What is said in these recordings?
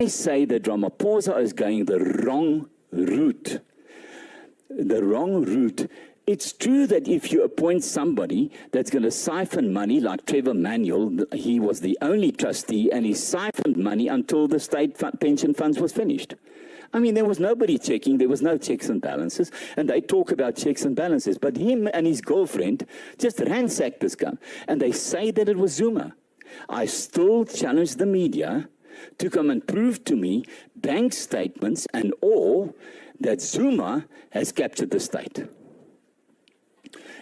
I say that Ramaphosa is going the wrong route, it's true that if you appoint somebody that's going to siphon money, like Trevor Manuel, he was the only trustee, and he siphoned money until the state pension funds was finished. I mean, there was nobody checking, there was no checks and balances, and they talk about checks and balances, but him and his girlfriend just ransacked this guy, and they say that it was Zuma. I still challenge the media to come and prove to me bank statements and all that Zuma has captured the state.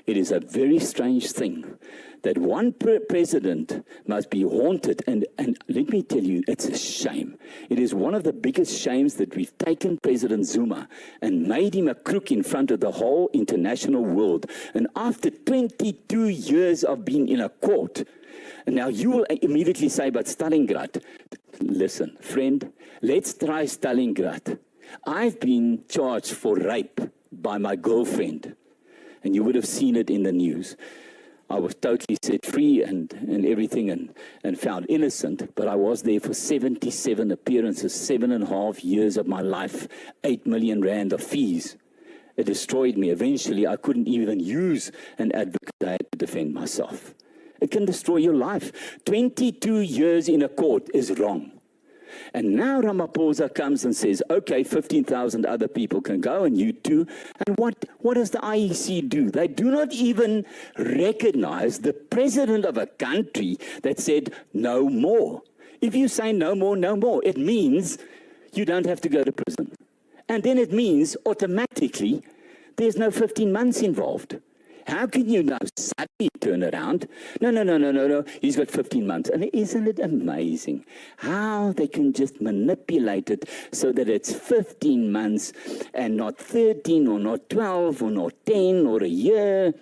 It is a very strange thing that one president must be haunted, and let me tell you, it's a shame. It is one of the biggest shames that we've taken President Zuma and made him a crook in front of the whole international world. And after 22 years of being in a court, and now you will immediately say, but Stalingrad. Listen, friend, let's try Stalingrad. I've been charged for rape by my girlfriend, and you would have seen it in the news. I was totally set free and everything and found innocent, but I was there for 77 appearances, 7.5 years of my life, 8 million rand of fees. It destroyed me. Eventually, I couldn't even use an advocate. I had to defend myself. It can destroy your life. 22 years in a court is wrong. And now Ramaphosa comes and says, okay, 15,000 other people can go, and you too. And what does the IEC do? They do not even recognize the president of a country that said no more. If you say no more, no more, it means you don't have to go to prison. And then it means automatically there's no 15 months involved. How can you now suddenly turn around? No, he's got 15 months. And isn't it amazing how they can just manipulate it so that it's 15 months and not 13 or not 12 or not 10 or a year?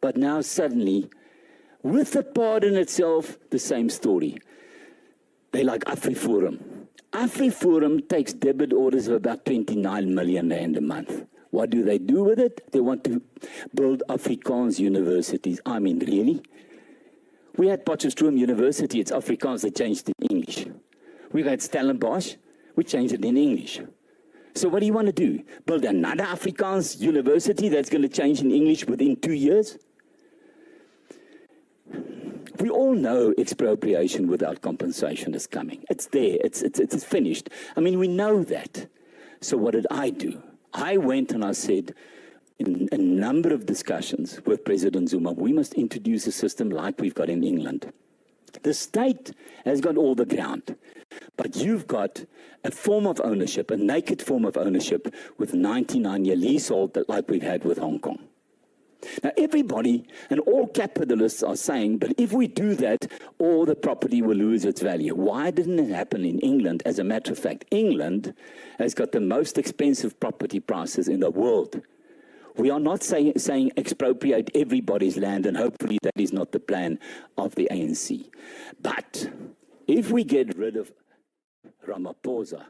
But now suddenly, with the pardon itself, the same story. They like AfriForum. AfriForum takes debit orders of about 29 million rand a month. What do they do with it? They want to build Afrikaans universities. I mean, really? We had Potchefstroom University, it's Afrikaans, they changed it in English. We had Stellenbosch, we changed it in English. So what do you want to do? Build another Afrikaans university that's going to change in English within 2 years? We all know expropriation without compensation is coming. It's there, it's finished. I mean, we know that. So what did I do? I went and I said, in a number of discussions with President Zuma, we must introduce a system like we've got in England. The state has got all the ground, but you've got a form of ownership, a naked form of ownership with 99-year leasehold like we've had with Hong Kong. Now, everybody and all capitalists are saying, but if we do that, all the property will lose its value. Why didn't it happen in England? As a matter of fact, England has got the most expensive property prices in the world. We are not saying expropriate everybody's land, and hopefully that is not the plan of the ANC. But if we get rid of Ramaphosa,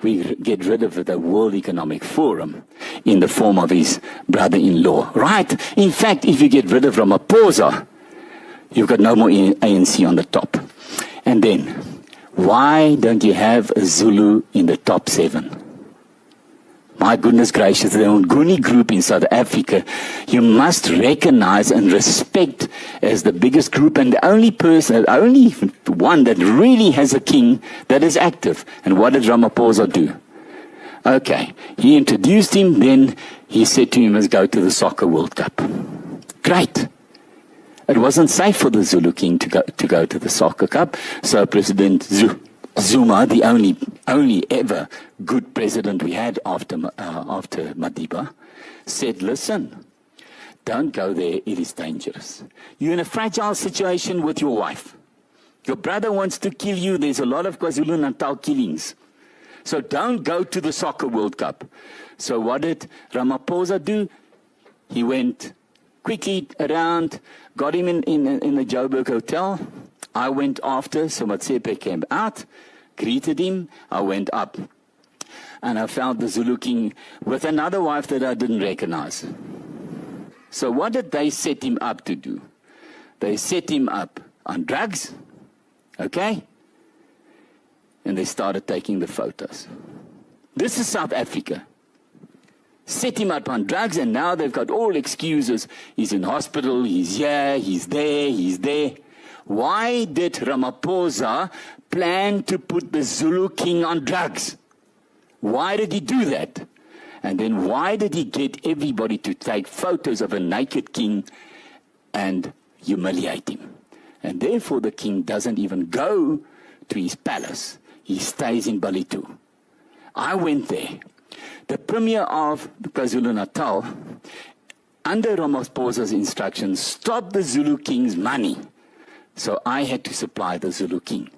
we get rid of the World Economic Forum in the form of his brother-in-law, right? In fact, if you get rid of Ramaphosa, you've got no more ANC on the top. And then, why don't you have a Zulu in the top 7? My goodness gracious, the Nguni group in South Africa, you must recognize and respect as the biggest group and the only person, the only one that really has a king that is active. And what did Ramaphosa do? Okay, he introduced him, then he said to him, let's go to the Soccer World Cup. Great. It wasn't safe for the Zulu King to go to the Soccer Cup, so President Zuma, the only ever good president we had after Madiba, said, listen, don't go there, it is dangerous. You're in a fragile situation with your wife. Your brother wants to kill you, there's a lot of KwaZulu-Natal killings. So don't go to the Soccer World Cup. So what did Ramaphosa do? He went quickly around, got him in the Joburg hotel. I went after, so Matsepe came out, greeted him, I went up, and I found the Zulu King with another wife that I didn't recognize. So what did they set him up to do? They set him up on drugs, okay? And they started taking the photos. This is South Africa. Set him up on drugs, and now they've got all excuses. He's in hospital, he's here, he's there, he's there. Why did Ramaphosa plan to put the Zulu King on drugs? Why did he do that? And then why did he get everybody to take photos of a naked king and humiliate him? And therefore the king doesn't even go to his palace. He stays in Balitu. I went there. The premier of KwaZulu-Natal, under Ramaphosa's instructions, stopped the Zulu King's money. So I had to supply the Zulu King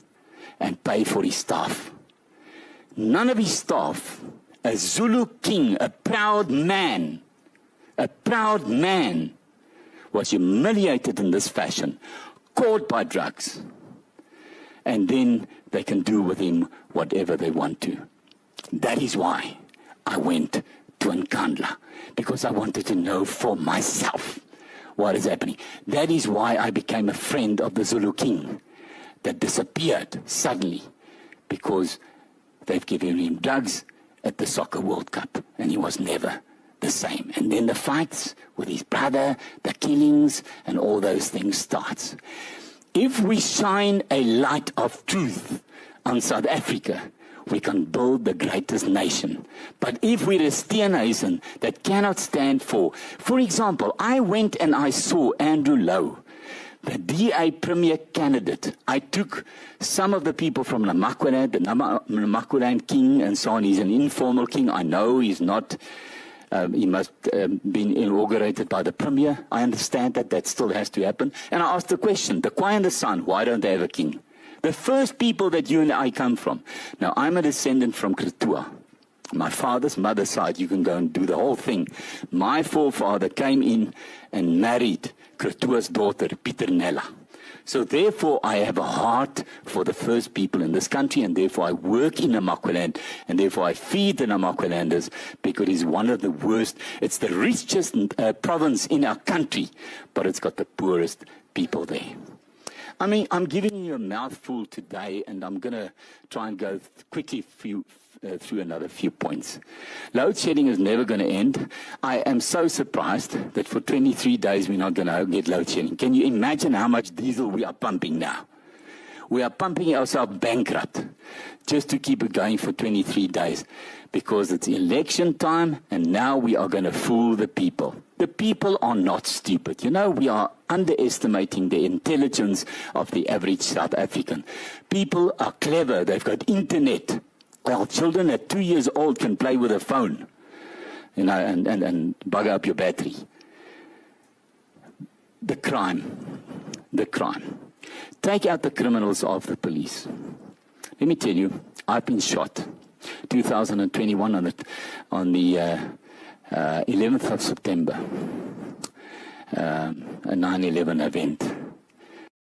and pay for his staff. None of his staff, a Zulu King, a proud man, was humiliated in this fashion, caught by drugs. And then they can do with him whatever they want to. That is why I went to Nkandla, because I wanted to know for myself what is happening. That is why I became a friend of the Zulu King that disappeared suddenly, because they've given him drugs at the Soccer World Cup, and he was never the same. And then the fights with his brother, the killings, and all those things starts. If we shine a light of truth on South Africa, we can build the greatest nation. But if we're a steenhuisen that cannot stand for example, I went and I saw Andrew Lowe, the DA premier candidate. I took some of the people from Namaqualand, the Namaqualand king and so on. He's an informal king. I know he's not, he must been inaugurated by the premier. I understand that still has to happen. And I asked the question, the Kwai and the San, why don't they have a king? The first people that you and I come from. Now, I'm a descendant from Kretua. My father's mother's side, you can go and do the whole thing. My forefather came in and married Kretua's daughter, Pieternella. So therefore, I have a heart for the first people in this country, and therefore I work in Namaqualand, and therefore I feed the Namaqualanders, because it's one of the worst. It's the richest province in our country, but it's got the poorest people there. I mean, I'm giving you a mouthful today, and I'm going to try and go quickly through another few points. Load shedding is never going to end. I am so surprised that for 23 days we're not going to get load shedding. Can you imagine how much diesel we are pumping now? We are pumping ourselves bankrupt just to keep it going for 23 days, because it's election time, and now we are going to fool the people. The people are not stupid. You know, we are underestimating the intelligence of the average South African. People are clever. They've got internet. Well, children at 2 years old can play with a phone, you know, and bug up your battery. The crime. Take out the criminals of the police. Let me tell you, I've been shot 2021 on the 11th of September, a 9/11 event.